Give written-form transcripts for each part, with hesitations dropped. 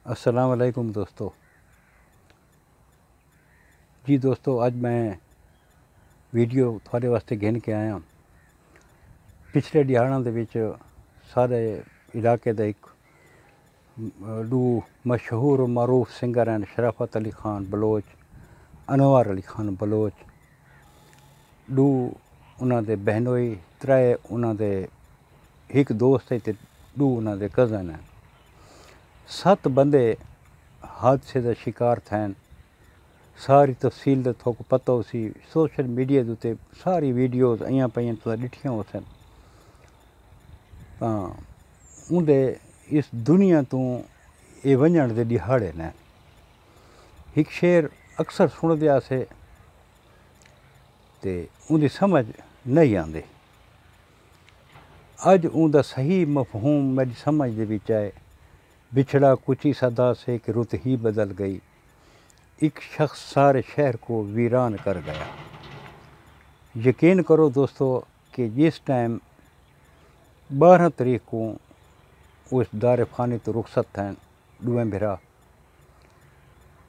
السلام علیکم دوستو جی دوستو اج میں ویڈیو تھوڑے واسطے گھن کے آیا پچھلے دہاڑاں دے وچ سارے علاقے دا ایک دو مشہور و معروف سنگر ہیں شرافت علی خان بلوچ انوار علی خان بلوچ دو انہاں دے بہنوئی ترے انہاں دے ایک دوست ہے تے دو انہاں دے کزن ہیں 7 بندے حادثے دا شکار تھین ساری تفصیل دا تھوک پتہ ہو سی سوشل میڈیا دے ساری ویڈیوز آئیاں پئیاں تو ڈٹھیاں ہو سن تاں اندے اس دنیا تو اے ونجن دے دہاڑے نے ایک شعر اکثر سن دیا سے تے ان دی سمجھ نہیں آندی اج ان دا صحیح مفہوم میری سمجھ دے وچ آئے بچھڑا کچھ ہی صدا سے کہ رت ہی بدل گئی ایک شخص سارے شہر کو ویران کر گیا یقین کرو دوستو کہ جس ٹائم 12 تاریخ کو اس دار فانی تو رخصت تھین دوئیں بھرا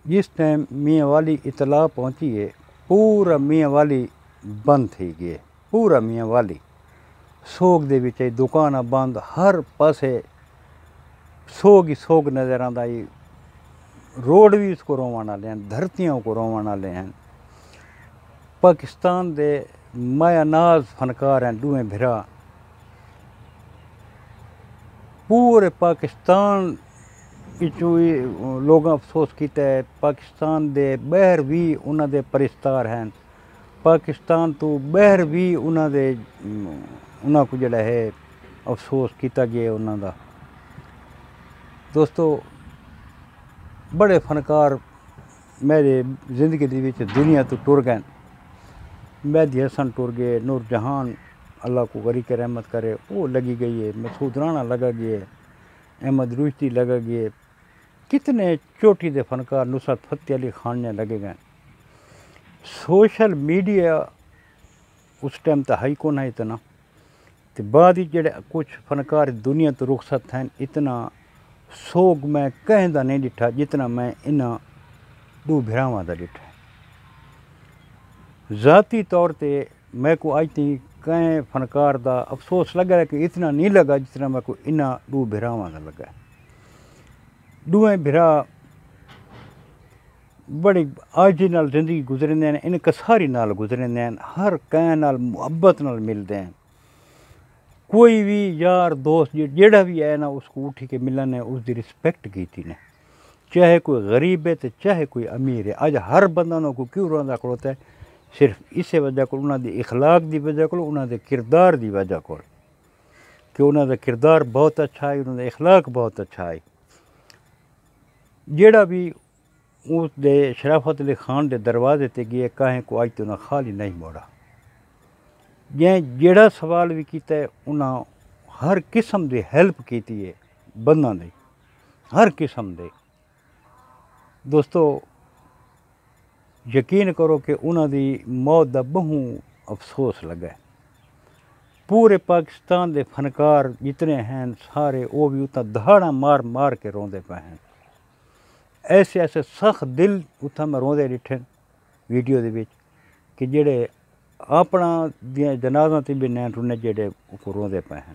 جس ٹائم میاں والی اطلاع پہنچی ہے پورا میاں والی بند تھی گئے پورا میاں والی سوگ دے وچ دکاناں بند ہر پاسے سوگ ہی سوگ نظر آندا ہے روڈ بھی اس کو روان والے ہیں دھرتیاں کو روان والے ہیں پاکستان دے مایا ناز فنکار ہیں دوئیں بھرا پورے پاکستان لوگاں افسوس کیتا ہے پاکستان دے باہر بھی انہاں دے پرستار ہیں پاکستان تو باہر بھی انہاں کو جڑا ہے افسوس کیتا گیا انہاں دا دوستو بڑے فنکار میرے زندگی دی وچ دنیا تو ٹر گئے مہدی حسن ٹر گئے نور جہان اللہ کو غری کے رحمت کرے وہ لگی گئی ہے مسعود رانا لگا گئے احمد رشدی لگا گئے کتنے چوٹی دے فنکار نصرت فتح علی خان نے لگے گئے سوشل میڈیا اس ٹائم تا ہائی کون ہے اتنا تے بعد ہی جڑے کچھ فنکار دنیا تو رخصت تھین اتنا سوگ میں کہیں دا نہیں ڈٹھا جتنا میں انہاں دو بھراواں دا ڈٹھا ذاتی طور تے میں کو آج تھی کہیں فنکار دا افسوس لگا ہے کہ اتنا نہیں لگا جتنا میں کو انہاں دو بھراواں دا لگا دوئیں بھرا بڑی آجی نال زندگی گزرندے ہیں ان کساری نال گزرندے ہیں ہر کہیں نال محبت نال ملدے ہیں کوئی بھی یار دوست جیڑا بھی ہے نا اس کو اٹھی کے ملن ہے اس دی رسپیکٹ کیتی نے چاہے کوئی غریب ہے تو چاہے کوئی امیر ہے اج ہر بندہ نو کو کیوں رہندا کھڑوتا ہے صرف اسی وجہ کو انہاں دی اخلاق دی وجہ کو انہاں دے کردار دی وجہ کو کہ انہاں دا کردار بہت اچھا ہے انہاں دا اخلاق بہت اچھا ہے جیڑا بھی اس دے شرافت علی خان دے دروازے تے گئے کہیں کو اج تو نہ خالی نہیں موڑا جیڑا سوال بھی کیتا ہے انہاں ہر قسم دی ہیلپ کیتی ہے بنداں دی ہر قسم دے دوستو یقین کرو کہ انہاں دی موت دا بہت افسوس لگا ہے پورے پاکستان دے فنکار جتنے ہیں سارے وہ بھی اتنا دہاڑاں مار مار کے روندے پے ہیں ایسے ایسے سخت دل اتھا میں روندے ڈٹھے ویڈیو دے وچ کہ جڑے اپنا دیاں جنازاں تے بھی نین رونے جڑے کو روندے پے ہیں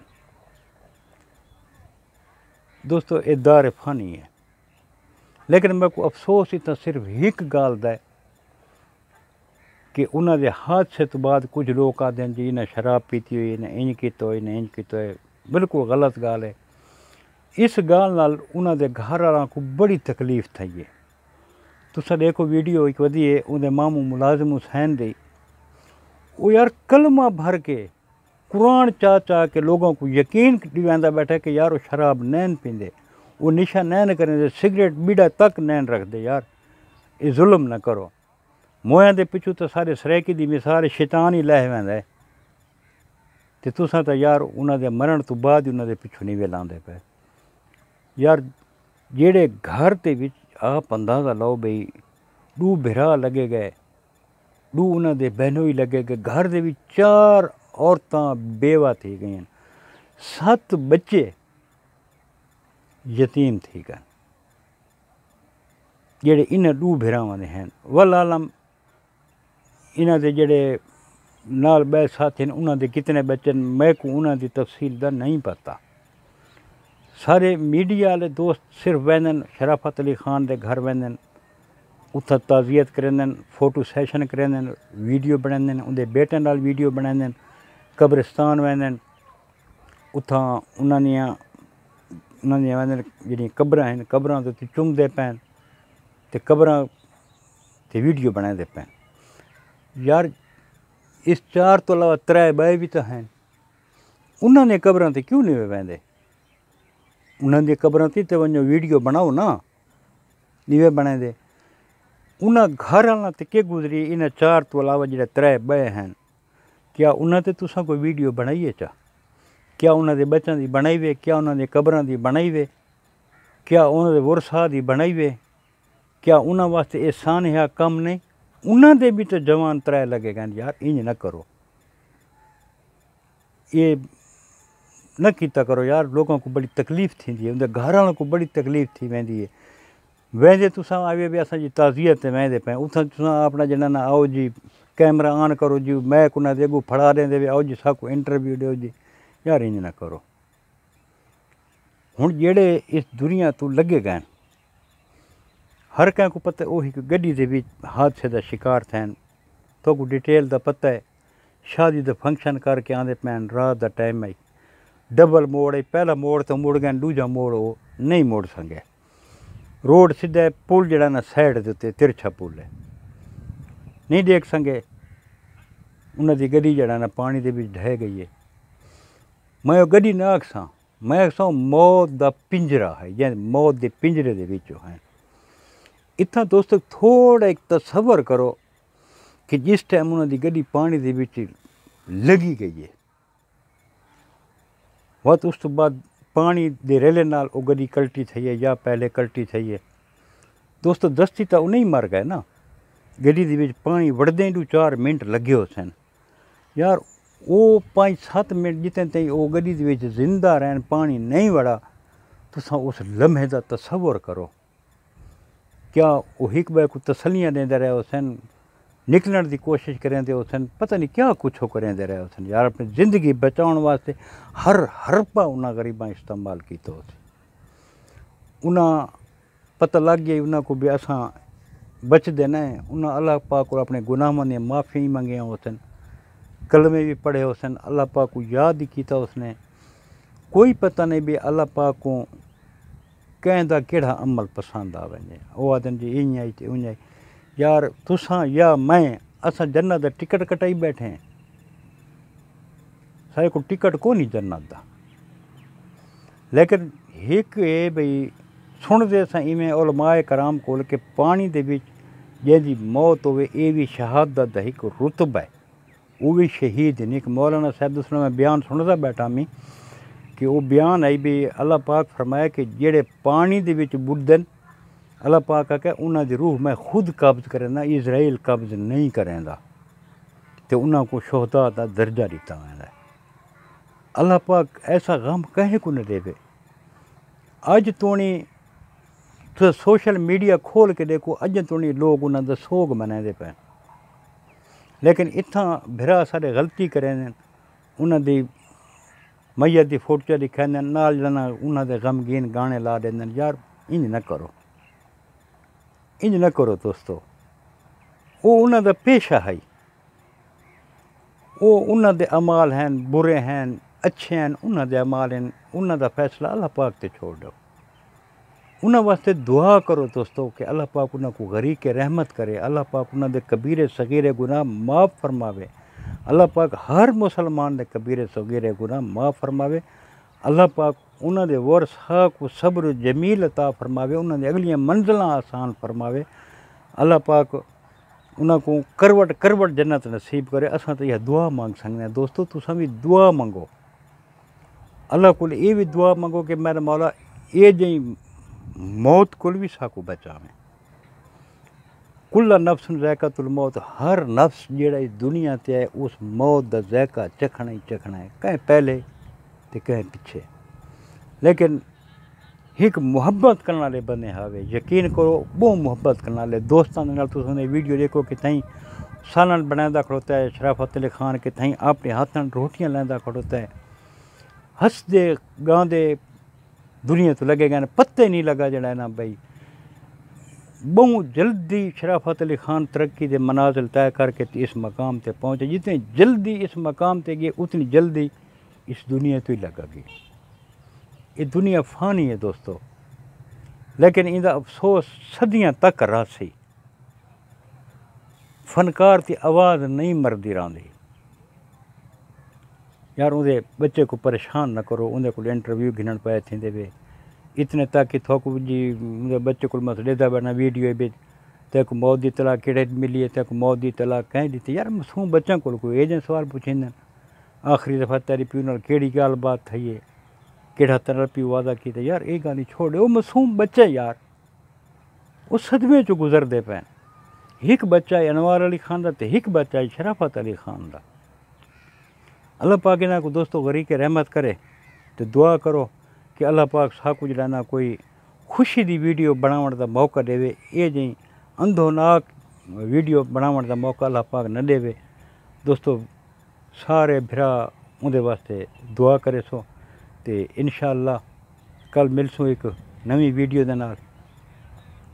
دوستو اے دار فانی ہے لیکن میں کو افسوس اتنا صرف ایک گال دا ہے کہ انہاں دے حادثے تو بعد کچھ لوگ آتے ہیں جی انہیں شراب پیتی ہوئی انہیں انج کیتا ہوئے انہیں انج کیتا ہوئے بالکل غلط گال ہے اس گال نال انہاں دے گھر والاں کو بڑی تکلیف تھی ہے تساں دیکھو ویڈیو ایک ودی ہے اندے ماموں ملازم حسین دی وہ یار کلمہ بھر کے قرآن چاہ کے لوگوں کو یقین دیواندا بیٹھا کہ یار وہ شراب نین پیندے وہ نشہ نین کریں دے سگریٹ بیڑا تک نین رکھ دے یار یہ ظلم نہ کرو مویاں دے پچھو تو سارے سریکی دی مثال شیطان ہی لہ ویندا ہے تے تساں تا یار انہاں دے مرن تو بعد ہی انہاں دے پچھو نہیں ویلاندے پے یار جیڑے گھر تے وچ آپ اندازہ لو بھئی دو بھرا لگے گئے دو انہاں دے بہنوئی لگے گئے گھر دے وچ 4 عورتاں بیوہ تھی گئیں 7 بچے یتیم تھی گئے جڑے انہاں دو بھراواں دے ہیں والعالم انہاں دے جڑے نال بے ساتھی ہیں انہاں دے کتنے بچے میں کو انہاں دی تفصیل دا نہیں پتہ سارے میڈیا والے دوست صرف ویندن شرافت علی خان دے گھر ویندن اتھا تعزیت کرندن فوٹو سیشن کرندن ویڈیو بناندن اندے بیٹے نال ویڈیو بناندن قبرستان ویندن اتھا انہاں دیاں ویندن جڑیاں قبراں ہیں قبراں تے چومدے پین تے قبراں تے ویڈیو بناندے پین یار اس 4 تو علاوہ 3 بے بھی تو ہیں انہاں نے قبراں تے کیوں نہیں ویندے انہاں دی قبراں تے ونجو ویڈیو بناؤ نا نیوے بنے دے انہاں گھر والاں تے کہ گزری انہاں 4 تو علاوہ جڑے 3 بے ہیں کیا انہاں تے تساں کوئی ویڈیو بنائیے چا کیا انہاں دے بچاں دی بنائی وے کیا انہاں دی قبراں دی بنائی وے کیا انہاں دے ورثاء دی بنائی وے کیا انہاں واسطے احسان ہے کم نہیں انہاں دے بھی تو جوان 3 لگے گئے یار انج نہ کرو یہ نہ کیتا کرو یار لوگوں کو بڑی تکلیف تھیندی ہے اندر گھر والوں کو بڑی تکلیف تھی ویندی ہے ویندے تساں آوے بھی اساں جی تعزیت تے ویندے پے اتھاں تساں اپنا جنہاں نہ آؤ جی کیمرہ آن کرو جی میں کو نہ دے اگوں پھڑا دیندے وی آؤ جی سا کو انٹرویو دیو جی یار انج نہ کرو ہن جڑے اس دنیا تو لگے گئے ہر کہیں کو پتہ وہی گڈی دے وچ حادثے دا شکار تھین تو کو ڈیٹیل دا پتہ ہے شادی دا فنکشن کر کے آندے پین رات دا ٹائم آئی ڈبل موڑ ہے پہلا موڑ تو مڑ گئے دوجا موڑ وہ نہیں مڑ سکے روڈ سیدھا پل جڑا نا سائڈ دے تے ترچھا پل ہے نہیں دیکھ سکے انہاں دی گڈی جڑا نا پانی دے وچ ڈھہ گئی ہے میں وہ گڈی نہ آکھساں میں آکھساں موت دا پنجرا ہے یعنی موت دے پنجرے دے وچوں ہیں اتنا دوستو تھوڑا ایک تصور کرو کہ جس ٹائم انہاں دی گڈی پانی دے وچ لگی گئی ہے بہت اس تو بعد پانی دے ریلے نال وہ گڈی کلٹی تھی ہے یا پہلے کلٹی تھی ہے دوستو دستی تو وہ نہیں مر گئے نا گڈی دے وچ پانی وڑدیں 4 منٹ لگے ہو سن یار وہ 5-7 منٹ جتنے تائیں وہ گڈی دے وچ زندہ رہن پانی نہیں وڑا تساں اس لمحے دا تصور کرو کیا وہ ایک بے کو تسلیاں دیندے رہے ہو سن نکلن دی کوشش کریندے ہو سن پتہ نہیں کیا کچھ ہو کریندے رہے ہو سن یار اپنی زندگی بچاؤن واسطے ہر حربہ انہاں غریباں استعمال کیتا ہو سی انہاں پتہ لگ گیا انہاں کو بھی اساں بچدے نہیں انہاں اللہ پاک کو اپنے گناہاں دی معافی منگیاں ہو سن کلمے بھی پڑھے ہو سن اللہ پاک کو یاد ہی کیتا اس نے کوئی پتہ نہیں بھی اللہ پاک کو کہیں دا کیڑا عمل پسند آوے وہ آدن جی این آئی تے اون آئی یار تساں یا میں اساں جنت دا ٹکٹ کٹائی بیٹھے ہیں سارے کو ٹکٹ کو نہیں جنت دا لیکن ایک ہے بھئی سن دے ساں ایویں علماء کرام کول کہ پانی دے وچ جہدی موت ہوئے اے بھی شہادت دا ایک رتبہ ہے وہ بھی شہید ہیں ایک مولانا صاحب دوسرا میں بیان سندا بیٹھا میں کہ وہ بیان آئی بھی اللہ پاک فرمایا کہ جڑے پانی دے وچ بڑدن اللہ پاک کہ انہاں دی روح میں خود قبض کرنا اسرائیل قبض نہیں کریندا تے انہاں کو شہداء دا درجہ دیتا ویندا ہے اللہ پاک ایسا غم کہیں کو نہ دے اج تونی تو سوشل میڈیا کھول کے دیکھو اج تونی لوگ انہاں دا سوگ مناندے پے لیکن اتھاں بھرا سارے غلطی کریں انہاں دی میت دی فوٹو دکھائیں نال جنا انہاں دے غمگین گانے لا دیں یار انج نہ کرو دوستو وہ انہاں دا پیشہ ہے وہ انہاں دے اعمال ہیں برے ہیں اچھے ہیں انہاں دے اعمال ہیں انہاں دا فیصلہ اللہ پاک تے چھوڑ دو انہاں واسطے دعا کرو دوستو کہ اللہ پاک انہاں کو غریق رحمت کرے اللہ پاک انہاں دے کبیرے صغیرے گناہ معاف فرماوے اللہ پاک ہر مسلمان دے کبیرے صغیرے گناہ معاف فرماوے اللہ پاک انہاں دے ورثاء کو صبر جمیل عطا فرماوے انہاں دے اگلیاں منزلاں آسان فرماوے اللہ پاک انہاں کو کروٹ جنت نصیب کرے اساں تو یہ دعا مانگ سکتے ہیں دوستو تساں بھی دعا منگو اللہ کو یہ بھی دعا منگو کہ میرے مولا یہ جی موت کو بھی ساکو بچاویں کل نفس ذائقۃ الموت ہر نفس جیڑا اس دنیا تے ہے اس موت دا ذائقہ چکھنا ہی چکھنا ہے کہیں پہلے تے کہیں پیچھے لیکن ایک محبت کرنے والے بندے ہوئے، یقین کرو بہت محبت کرنے والے دوستوں کے تُس ویڈیو دیکھو کہ تھیں سالن بنایا کھڑوتا ہے شرافت علی خان کے تھیں اپنے ہاتھ روٹیاں لینا کھڑوتا ہے، ہسدے گاندے دنیا تو لگے گئے پتے نہیں لگا جڑا ہے نا بھائی بہت جلدی شرافت علی خان ترقی دے منازل طے کر کے اس مقام تے پہنچے، جتنے جلدی اس مقام تے گئے اتنی جلدی اس دنیا تو ہی لگا گئی۔ یہ دنیا فانی ہے دوستو، لیکن ان افسوس صدیاں تک رہ سی، فنکار تی آواز نہیں مردی رہی یار، اندے بچے کو پریشان نہ کرو، اندے کو انٹرویو گھنن پائے تھیں دے وے اتنے تک کہ تھوکو جی اندے بچے کو مسئلے دا بنا ویڈیو بھی تے کو موت دی اطلاع کیڑے ملی ہے، تے کو موت دی اطلاع کہیں دیتی، یار معصوم بچوں کو کوئی ایجن سوال پوچھیں آخری دفعہ تیری پیو نال کیڑی گال بات تھی ہے، کیڑا تیرا پیو وعدہ کیتا، یار یہ گالی چھوڑے، وہ معصوم بچے یار وہ صدمے چو گزر دے پین، ایک بچہ ہے انوار علی خان دا تے ایک بچہ ہے شرافت علی خان دا۔ اللہ پاک انہاں کو دوستو غریق رحمت کرے تو دعا کرو کہ اللہ پاک سا کچھ لینا کوئی خوشی دی ویڈیو بناون دا موقع دے وے، یہ جی اندھوناک ویڈیو بناون دا موقع اللہ پاک نہ دے وے۔ دوستو سارے بھرا اندے واسطے دعا کرے سو تے انشاءاللہ کل ملسوں ایک نوی ویڈیو دے نال۔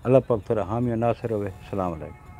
اللہ پاک تھوڑا حامی و ناصر ہوئے۔ السلام علیکم۔